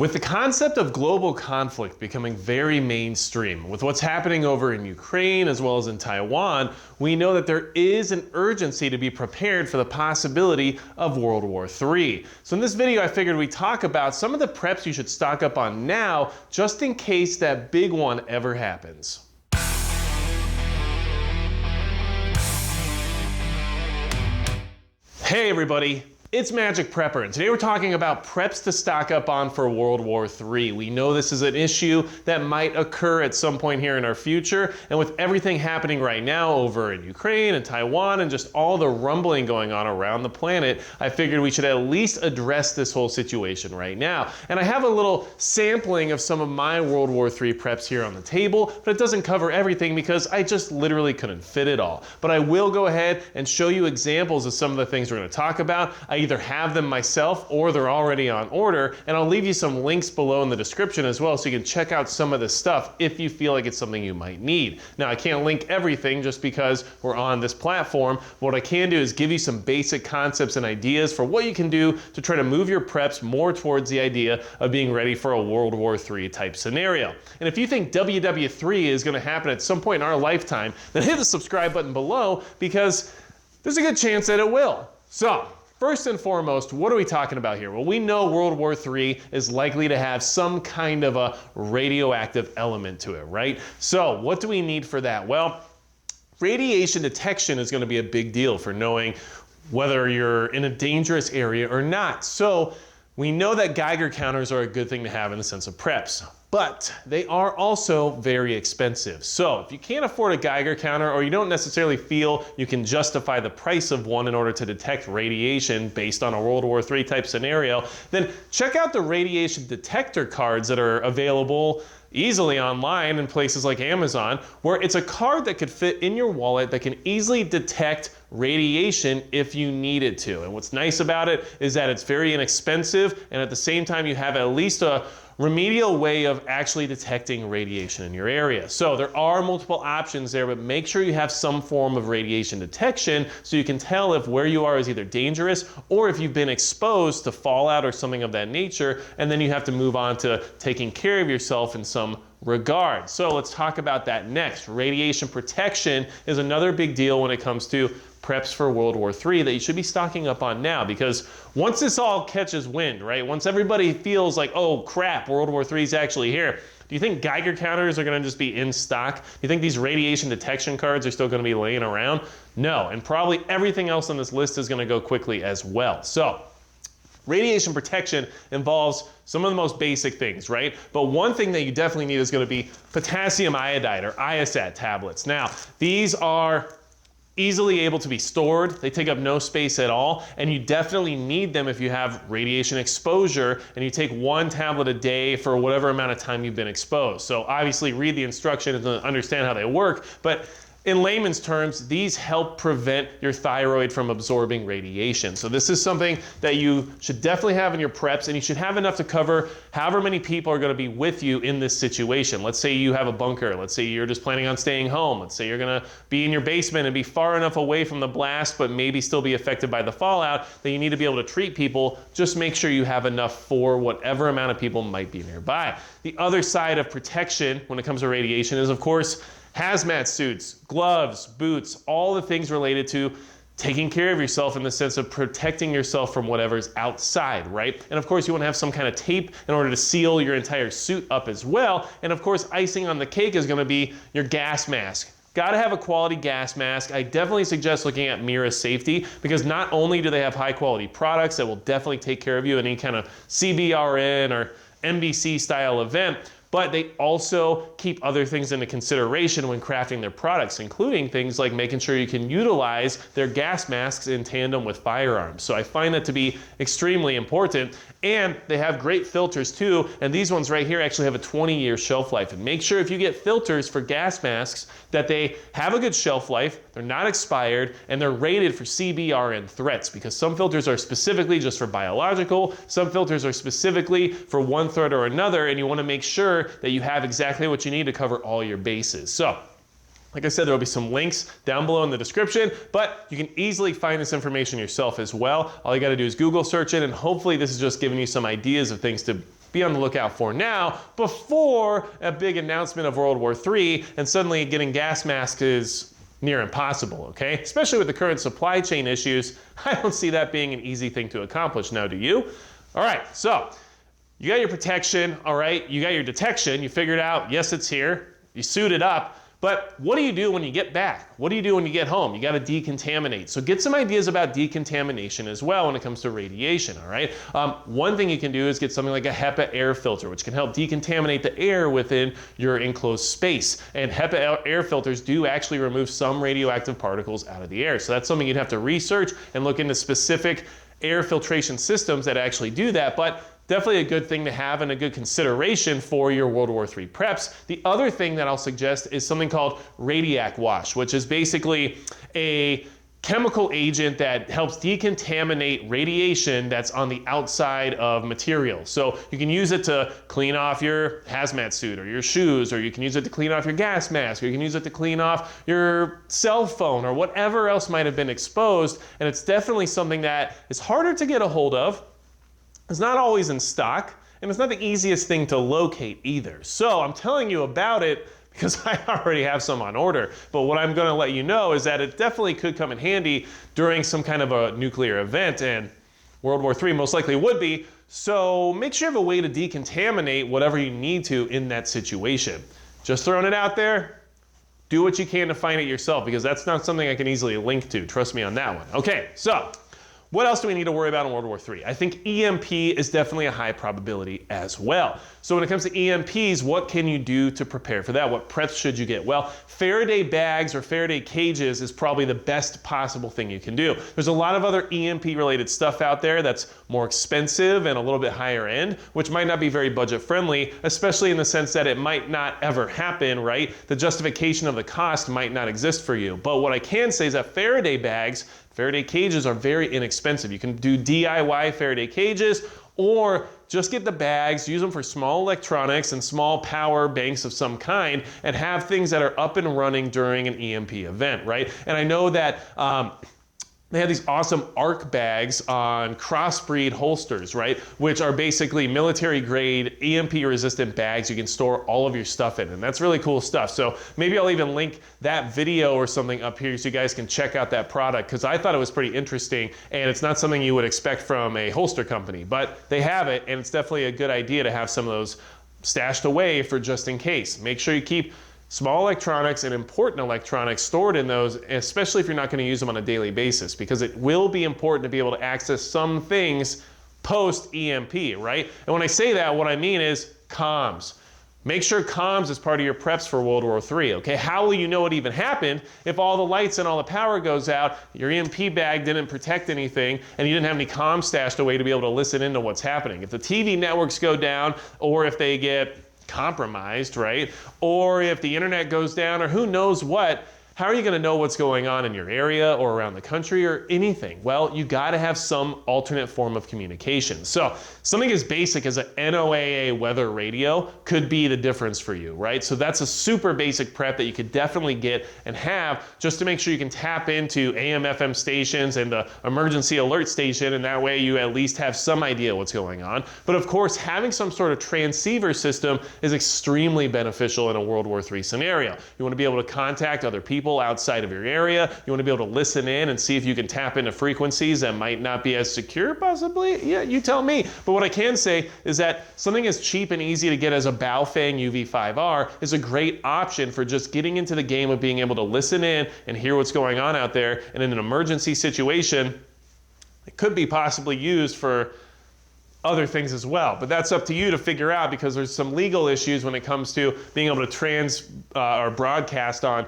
With the concept of global conflict becoming very mainstream, with what's happening over in Ukraine as well as in Taiwan, we know that there is an urgency to be prepared for the possibility of World War III. So in this video, I figured we'd talk about some of the preps you should stock up on now, just in case that big one ever happens. Hey everybody, it's Magic Prepper, and today we're talking about preps to stock up on for World War III. We know this is an issue that might occur at some point here in our future, and with everything happening right now over in Ukraine and Taiwan and just all the rumbling going on around the planet, I figured we should at least address this whole situation right now. And I have a little sampling of some of my World War III preps here on the table, but it doesn't cover everything because I just literally couldn't fit it all. But I will go ahead and show you examples of some of the things we're going to talk about. I either have them myself or they're already on order, and I'll leave you some links below in the description as well so you can check out some of this stuff if you feel like it's something you might need. Now, I can't link everything just because we're on this platform. What I can do is give you some basic concepts and ideas for what you can do to try to move your preps more towards the idea of being ready for a World War III type scenario. And if you think WWIII is going to happen at some point in our lifetime, then hit the subscribe button below because there's a good chance that it will. So, first and foremost, what are we talking about here? Well, we know World War III is likely to have some kind of a radioactive element to it, right? So what do we need for that? Well, radiation detection is going to be a big deal for knowing whether you're in a dangerous area or not. So we know that Geiger counters are a good thing to have in the sense of preps, but they are also very expensive. So if you can't afford a Geiger counter, or you don't necessarily feel you can justify the price of one in order to detect radiation based on a World War III type scenario, then check out the radiation detector cards that are available easily online in places like Amazon, where it's a card that could fit in your wallet that can easily detect radiation if you needed to. And what's nice about it is that it's very inexpensive, and at the same time you have at least a remedial way of actually detecting radiation in your area. So there are multiple options there, but make sure you have some form of radiation detection so you can tell if where you are is either dangerous or if you've been exposed to fallout or something of that nature, and then you have to move on to taking care of yourself in some regard. So let's talk about that next. Radiation protection is another big deal when it comes to preps for World War III that you should be stocking up on now, because once this all catches wind, right? Once everybody feels like, oh crap, World War III is actually here, do you think Geiger counters are going to just be in stock? Do you think these radiation detection cards are still going to be laying around? No, and probably everything else on this list is going to go quickly as well. So radiation protection involves some of the most basic things, right? But one thing that you definitely need is going to be potassium iodide, or ISAT tablets. Now, these are easily able to be stored. They take up no space at all, and you definitely need them if you have radiation exposure and you take one tablet a day for whatever amount of time you've been exposed. So obviously read the instructions and understand how they work, but in layman's terms, these help prevent your thyroid from absorbing radiation. So this is something that you should definitely have in your preps, and you should have enough to cover however many people are going to be with you in this situation. Let's say you have a bunker. Let's say you're just planning on staying home. Let's say you're going to be in your basement and be far enough away from the blast, but maybe still be affected by the fallout that you need to be able to treat people. Just make sure you have enough for whatever amount of people might be nearby. The other side of protection when it comes to radiation is, of course, hazmat suits, gloves, boots, all the things related to taking care of yourself in the sense of protecting yourself from whatever's outside, right? And of course, you want to have some kind of tape in order to seal your entire suit up as well. And of course, icing on the cake is going to be your gas mask. Got to have a quality gas mask. I definitely suggest looking at Mira Safety, because not only do they have high quality products that will definitely take care of you in any kind of CBRN or NBC style event, but they also keep other things into consideration when crafting their products, including things like making sure you can utilize their gas masks in tandem with firearms. So I find that to be extremely important. And they have great filters too, and these ones right here actually have a 20-year shelf life. And make sure if you get filters for gas masks that they have a good shelf life, they're not expired, and they're rated for CBRN threats, because some filters are specifically just for biological, some filters are specifically for one threat or another, and you want to make sure that you have exactly what you need to cover all your bases. So Like I said, there will be some links down below in the description, but you can easily find this information yourself as well. All you got to do is Google search it, and hopefully this is just giving you some ideas of things to be on the lookout for now before a big announcement of World War III and suddenly getting gas masks is near impossible, okay? Especially with the current supply chain issues, I don't see that being an easy thing to accomplish now, do you? All right, so you got your protection, all right? You got your detection, you figured out, yes, it's here, you suited up, but what do you do when you get back? What do you do when you get home? You gotta decontaminate. So get some ideas about decontamination as well when it comes to radiation, all right? One thing you can do is get something like a HEPA air filter, which can help decontaminate the air within your enclosed space. And HEPA air filters do actually remove some radioactive particles out of the air. So that's something you'd have to research and look into specific air filtration systems that actually do that, but definitely a good thing to have and a good consideration for your World War III preps. The other thing that I'll suggest is something called radiac wash, which is basically a chemical agent that helps decontaminate radiation that's on the outside of materials. So you can use it to clean off your hazmat suit or your shoes, or you can use it to clean off your gas mask, or you can use it to clean off your cell phone or whatever else might have been exposed. And it's definitely something that is harder to get a hold of. It's not always in stock, and it's not the easiest thing to locate either. So I'm telling you about it because I already have some on order. But what I'm gonna let you know is that it definitely could come in handy during some kind of a nuclear event, and World War III most likely would be. So make sure you have a way to decontaminate whatever you need to in that situation. Just throwing it out there. Do what you can to find it yourself, because that's not something I can easily link to. Trust me on that one. Okay, so what else do we need to worry about in World War III? I think EMP is definitely a high probability as well. So when it comes to EMPs, what can you do to prepare for that? What preps should you get? Well, Faraday bags or Faraday cages is probably the best possible thing you can do. There's a lot of other EMP related stuff out there that's more expensive and a little bit higher end, which might not be very budget friendly, especially in the sense that it might not ever happen, right? The justification of the cost might not exist for you. But what I can say is that Faraday bags, Faraday cages are very inexpensive. You can do DIY Faraday cages, or just get the bags, use them for small electronics and small power banks of some kind, and have things that are up and running during an EMP event, right? And I know that they have these awesome ARC bags on crossbreed holsters, right? Which are basically military grade EMP resistant bags you can store all of your stuff in. And that's really cool stuff. So maybe I'll even link that video or something up here so you guys can check out that product, because I thought it was pretty interesting, and it's not something you would expect from a holster company, but they have it, and it's definitely a good idea to have some of those stashed away for just in case. Make sure you keep small electronics and important electronics stored in those, especially if you're not going to use them on a daily basis, because it will be important to be able to access some things post-EMP, right? And when I say that, what I mean is comms. Make sure comms is part of your preps for World War III, okay? How will you know it even happened if all the lights and all the power goes out, your EMP bag didn't protect anything, and you didn't have any comms stashed away to be able to listen into what's happening? If the TV networks go down, or if they get compromised, right? Or if the internet goes down, or who knows what, how are you going to know what's going on in your area or around the country or anything? Well, you got to have some alternate form of communication. So something as basic as an NOAA weather radio could be the difference for you, right? So that's a super basic prep that you could definitely get and have, just to make sure you can tap into AM, FM stations and the emergency alert station, and that way you at least have some idea what's going on. But of course, having some sort of transceiver system is extremely beneficial in a World War III scenario. You want to be able to contact other people outside of your area. You want to be able to listen in and see if you can tap into frequencies that might not be as secure, possibly. Yeah, you tell me. But what I can say is that something as cheap and easy to get as a Baofeng UV5R is a great option for just getting into the game of being able to listen in and hear what's going on out there. And in an emergency situation, it could be possibly used for other things as well, but that's up to you to figure out, because there's some legal issues when it comes to being able to or broadcast on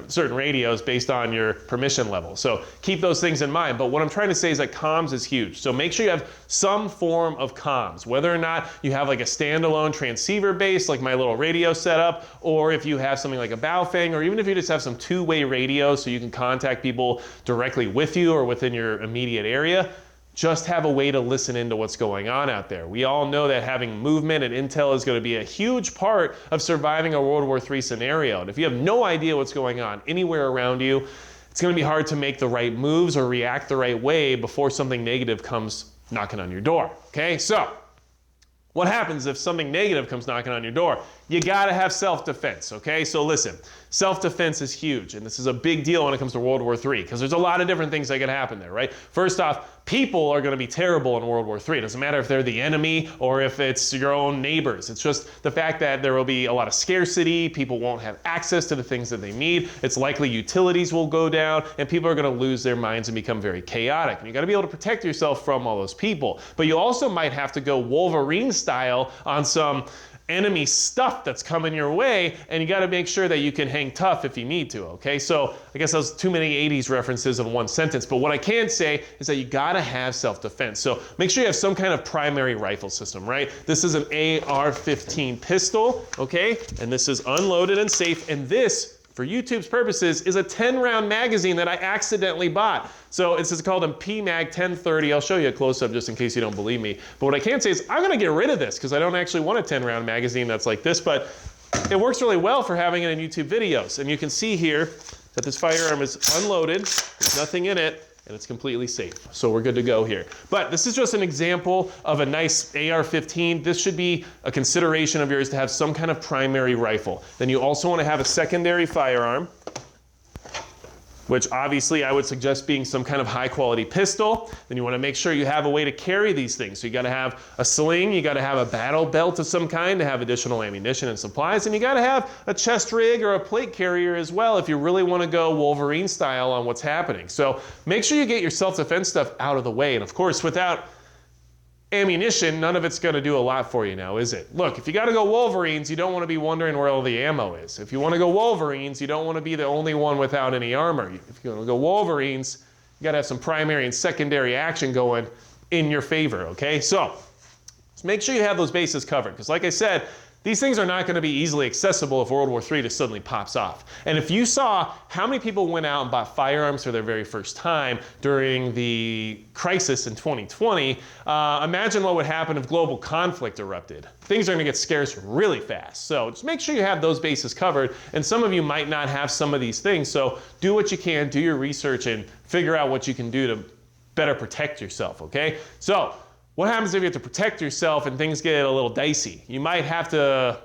certain radios based on your permission level. So keep those things in mind. But what I'm trying to say is that comms is huge. So make sure you have some form of comms, whether or not you have like a standalone transceiver base, like my little radio setup, or if you have something like a Baofeng, or even if you just have some two-way radio so you can contact people directly with you or within your immediate area. Just have a way to listen into what's going on out there. We all know that having movement and intel is going to be a huge part of surviving a World War III scenario. And if you have no idea what's going on anywhere around you, it's going to be hard to make the right moves or react the right way before something negative comes knocking on your door. Okay, so what happens if something negative comes knocking on your door? You gotta have self-defense, okay? So listen, self-defense is huge, and this is a big deal when it comes to World War III, because there's a lot of different things that could happen there, right? First off, people are gonna be terrible in World War III. It doesn't matter if they're the enemy or if it's your own neighbors. It's just the fact that there will be a lot of scarcity, people won't have access to the things that they need, it's likely utilities will go down, and people are gonna lose their minds and become very chaotic. And you gotta be able to protect yourself from all those people. But you also might have to go Wolverine style on some enemy stuff that's coming your way, and you got to make sure that you can hang tough if you need to, okay? So I guess those too many 80s references in one sentence, but what I can say is that you got to have self-defense. So make sure you have some kind of primary rifle system, right? This is an AR-15 pistol, okay? And this is unloaded and safe, and this, for YouTube's purposes, is a 10-round magazine that I accidentally bought. So this is called a PMag 1030. I'll show you a close-up just in case you don't believe me. But what I can say is I'm gonna get rid of this because I don't actually want a 10-round magazine that's like this, but it works really well for having it in YouTube videos. And you can see here that this firearm is unloaded, there's nothing in it, and it's completely safe. So we're good to go here. But this is just an example of a nice AR-15. This should be a consideration of yours to have some kind of primary rifle. Then you also want to have a secondary firearm, which obviously I would suggest being some kind of high quality pistol. Then you want to make sure you have a way to carry these things. So you got to have a sling, you got to have a battle belt of some kind to have additional ammunition and supplies, and you got to have a chest rig or a plate carrier as well if you really want to go Wolverine style on what's happening. So make sure you get your self-defense stuff out of the way. And of course, without ammunition, none of it's going to do a lot for you now, is it? Look, if you got to go Wolverines, you don't want to be wondering where all the ammo is. If you want to go Wolverines, you don't want to be the only one without any armor. If you're going to go Wolverines, you got to have some primary and secondary action going in your favor, okay? So make sure you have those bases covered, because like I said, these things are not going to be easily accessible if World War III just suddenly pops off. And if you saw how many people went out and bought firearms for their very first time during the crisis in 2020, imagine what would happen if global conflict erupted. Things are going to get scarce really fast. So just make sure you have those bases covered. And some of you might not have some of these things. So do what you can, do your research, and figure out what you can do to better protect yourself, okay? So what happens if you have to protect yourself and things get a little dicey? You might have to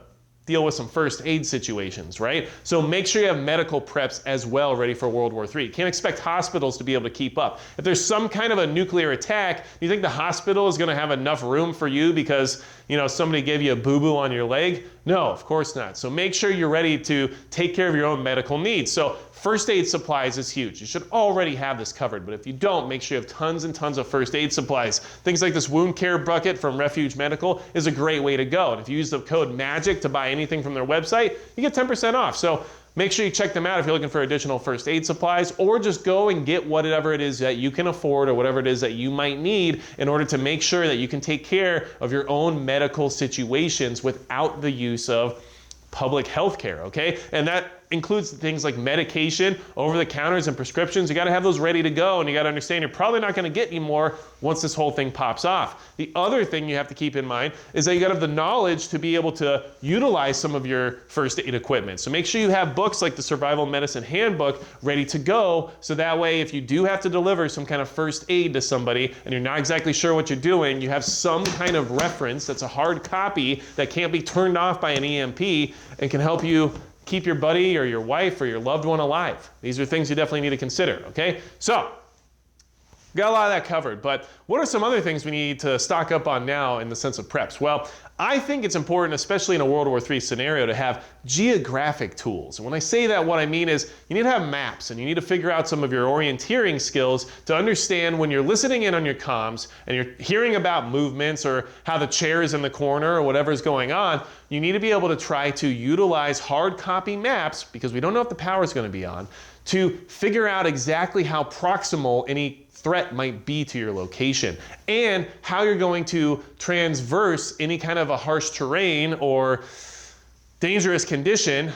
deal with some first aid situations, right? So make sure you have medical preps as well ready for World War III. You can't expect hospitals to be able to keep up. If there's some kind of a nuclear attack, do you think the hospital is gonna have enough room for you because, you know, somebody gave you a boo-boo on your leg? No, of course not. So make sure you're ready to take care of your own medical needs. So first aid supplies is huge. You should already have this covered, but if you don't, make sure you have tons and tons of first aid supplies. Things like this wound care bucket from Refuge Medical is a great way to go. And if you use the code MAGIC to buy anything from their website, you get 10% off. So make sure you check them out if you're looking for additional first aid supplies, or just go and get whatever it is that you can afford or whatever it is that you might need in order to make sure that you can take care of your own medical situations without the use of public health care, okay? And that includes things like medication, over-the-counters, and prescriptions. You gotta have those ready to go, and you gotta understand you're probably not gonna get any more once this whole thing pops off. The other thing you have to keep in mind is that you gotta have the knowledge to be able to utilize some of your first aid equipment. So make sure you have books like the Survival Medicine Handbook ready to go, so that way if you do have to deliver some kind of first aid to somebody and you're not exactly sure what you're doing, you have some kind of reference that's a hard copy that can't be turned off by an EMP and can help you keep your buddy or your wife or your loved one alive. These are things you definitely need to consider, okay? So, got a lot of that covered, but what are some other things we need to stock up on now in the sense of preps? Well, I think it's important, especially in a World War III scenario, to have geographic tools. And when I say that, what I mean is you need to have maps, and you need to figure out some of your orienteering skills to understand when you're listening in on your comms and you're hearing about movements or how the chair is in the corner or whatever's going on, you need to be able to try to utilize hard copy maps, because we don't know if the power is going to be on, to figure out exactly how proximal any threat might be to your location and how you're going to transverse any kind of a harsh terrain or dangerous condition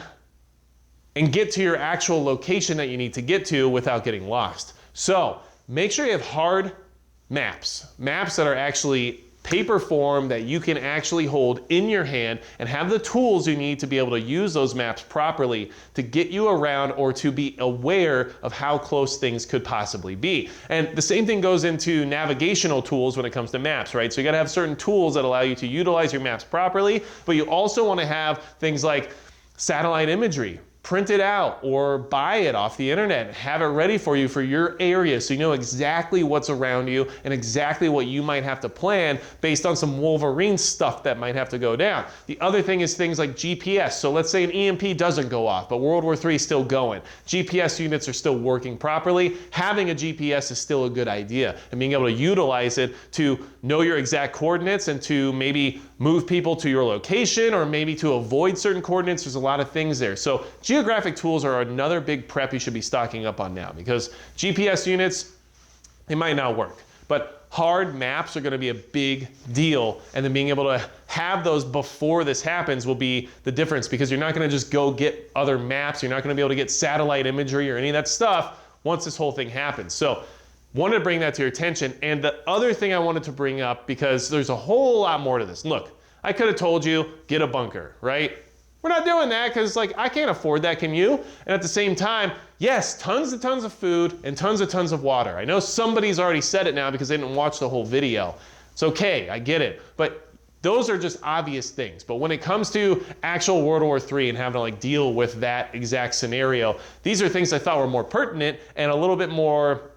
and get to your actual location that you need to get to without getting lost. So make sure you have hard maps that are actually paper form that you can actually hold in your hand and have the tools you need to be able to use those maps properly to get you around or to be aware of how close things could possibly be. And the same thing goes into navigational tools when it comes to maps, right? So you gotta have certain tools that allow you to utilize your maps properly, but you also wanna have things like satellite imagery. Print it out or buy it off the internet and have it ready for you for your area so you know exactly what's around you and exactly what you might have to plan based on some Wolverine stuff that might have to go down. The other thing is things like GPS. So let's say an EMP doesn't go off, but World War III is still going. GPS units are still working properly. Having a GPS is still a good idea, and being able to utilize it to know your exact coordinates and to maybe move people to your location or maybe to avoid certain coordinates. There's a lot of things there. So Geographic tools are another big prep you should be stocking up on now, because GPS units, they might not work, but hard maps are going to be a big deal, and then being able to have those before this happens will be the difference, because you're not going to just go get other maps, you're not going to be able to get satellite imagery or any of that stuff once this whole thing happens. So wanted to bring that to your attention. And the other thing I wanted to bring up, because there's a whole lot more to this. Look, I could have told you, get a bunker, right? We're not doing that because I can't afford that, can you? And at the same time, yes, tons and tons of food and tons of water. I know somebody's already said it now because they didn't watch the whole video. It's okay, I get it. But those are just obvious things. But when it comes to actual World War III and having to deal with that exact scenario, these are things I thought were more pertinent and a little bit more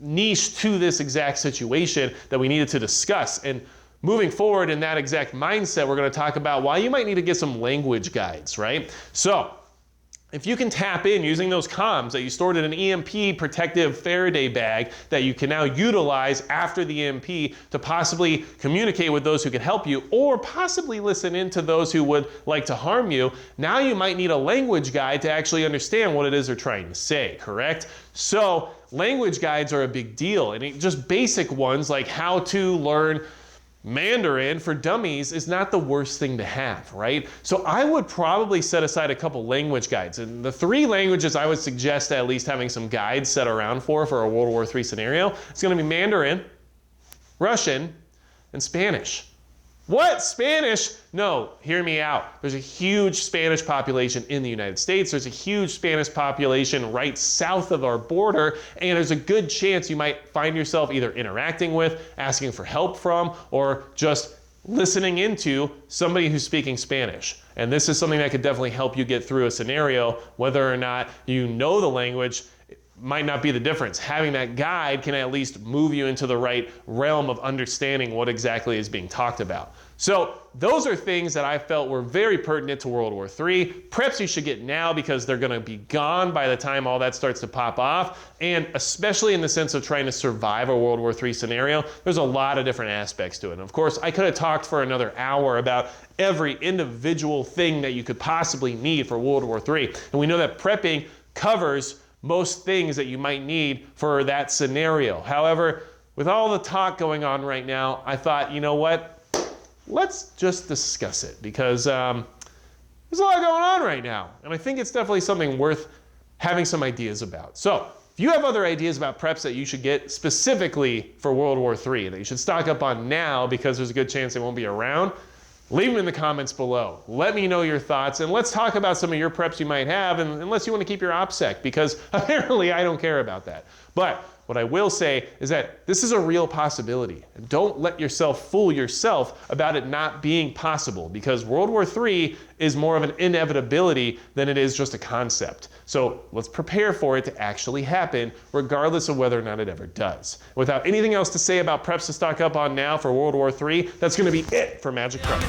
niche to this exact situation that we needed to discuss. And moving forward in that exact mindset, we're going to talk about why you might need to get some language guides, right? So if you can tap in using those comms that you stored in an EMP protective Faraday bag that you can now utilize after the EMP to possibly communicate with those who can help you, or possibly listen in to those who would like to harm you, now you might need a language guide to actually understand what it is they're trying to say, correct? So language guides are a big deal, and just basic ones like how to learn Mandarin for dummies is not the worst thing to have, right? So I would probably set aside a couple language guides. And the 3 languages I would suggest at least having some guides set around for a World War III scenario, it's going to be Mandarin, Russian, and Spanish. What? Spanish? No, hear me out. There's a huge Spanish population in the United States. There's a huge Spanish population right south of our border, and there's a good chance you might find yourself either interacting with, asking for help from, or just listening into somebody who's speaking Spanish. And this is something that could definitely help you get through a scenario. Whether or not you know the language might not be the difference. Having that guide can at least move you into the right realm of understanding what exactly is being talked about. So those are things that I felt were very pertinent to World War III. Preps you should get now because they're going to be gone by the time all that starts to pop off. And especially in the sense of trying to survive a World War III scenario, there's a lot of different aspects to it. And of course, I could have talked for another hour about every individual thing that you could possibly need for World War III. And we know that prepping covers most things that you might need for that scenario. However, with all the talk going on right now, I thought, you know what? Let's just discuss it, because there's a lot going on right now. And I think it's definitely something worth having some ideas about. So if you have other ideas about preps that you should get specifically for World War III that you should stock up on now because there's a good chance they won't be around, leave them in the comments below. Let me know your thoughts, and let's talk about some of your preps you might have, and unless you want to keep your OPSEC, because apparently I don't care about that. But what I will say is that this is a real possibility. And don't let yourself fool yourself about it not being possible, because World War III is more of an inevitability than it is just a concept. So let's prepare for it to actually happen, regardless of whether or not it ever does. Without anything else to say about preps to stock up on now for World War III, that's going to be it for Magic Prep.